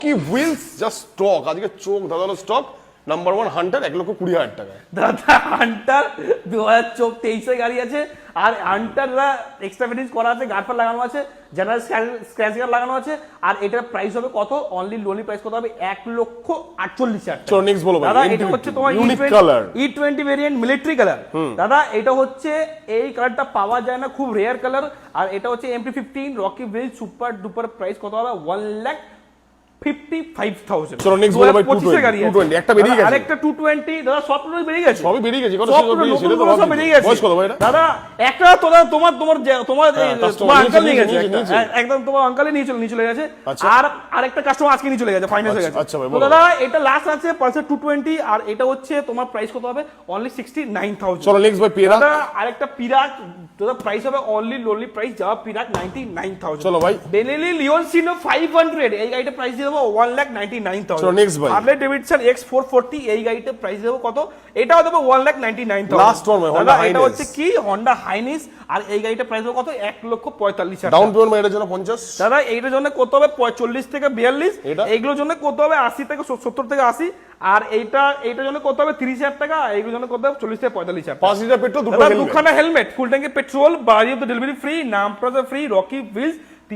কি wheels just stock, আজকে চোখ ধাঁধানো স্টক। নাম্বার 1 হান্টার 1,20,000 টাকায়। দাদা হান্টার 2023 গাড়ি আছে, আর হান্টাররা এক্সট্রা ফিটিংস করা আছে, গার্ডফার লাগানো আছে, জেনারেল স্ক্র্যাচ গার্ড লাগানো আছে, আর এটার প্রাইস হবে কত? অনলি লোনলি প্রাইস কত হবে? 1,48,000 টাকা। চলো নেক্সট বলো ভাই। দাদা এটা হচ্ছে তোমার unique colour E20 variant military colour. দাদা এটা হচ্ছে, এই কালারটা পাওয়া যায় না, খুব রেয়ার কালার। আর এটা হচ্ছে MP15 রকি ভিল সুপার ডুপার। প্রাইস কত হবে? 1,55,000। চলো নেক্সট বলো ভাই। 220 একটা বেরিয়ে গেছে, আরেকটা 220 দাদা সব বেরিয়ে গেছে, সবই বেরিয়ে গেছে। কত সব সিজন বেরিয়েছে নতুন এটা তো সব বেরিয়ে গেছে। বয়স কত ভাই এটা? দাদা একটা তোমার customer আঙ্কেল নিয়ে গেছে, নিয়েছে। একদম তোমার আঙ্কেলই নিয়ে চলে গেছে। আচ্ছা। আর আরেকটা কাস্টমার আজকে নিয়ে চলে গেছে, ফাইনাল হয়ে গেছে। আচ্ছা ভাই তো বলো। দাদা এটা লাস্ট আছে পালসার 220, আর এটা হচ্ছে তোমার প্রাইস কত হবে? অনলি 69,000। চলো নেক্সট ভাই পিরাক। দাদা আরেকটা পিরাক, দাদা প্রাইস হবে অনলি লোনলি প্রাইস যাওয়া পিরাক 99,000। চলো ভাই। বেনেলি লিওনসিনো 500, এই গাড়িটা প্রাইস দিয়ে দেবো 1,99,000। চলো next ভাই। হার্লে ডেভিডসন X440, এই গাড়িটা প্রাইস দেবো কত? এটাও দেবো 1,99,000। লাস্ট ওয়ান ভাই, দাদা Honda এটা Highness। হচ্ছে কি Honda Highness, আর এই গাড়িটা প্রাইস দেবো কত? 1,45,000। ডাউন পেমেন্ট এর জন্য 50। দাদা এইটার জন্য কত হবে? 40 থেকে 42। এটা? এইগুলোর জন্য কত হবে? 80 থেকে 70 থেকে 80। আর এইটার জন্য কত হবে? 30,000 টাকা। এইগুলোর জন্য কত হবে? 40 থেকে 45,000 টাকা। 5 লিটার পেট্রোল, দুটো দাদা হেলমেট। দুখানা হেলমেট, ফুল ট্যাঙ্কি পেট্রোল, বাড়ি অফ দ্য ডেলিভারি ফ্রি, নাম প্লাজা ফ্রি, রকি হুইলস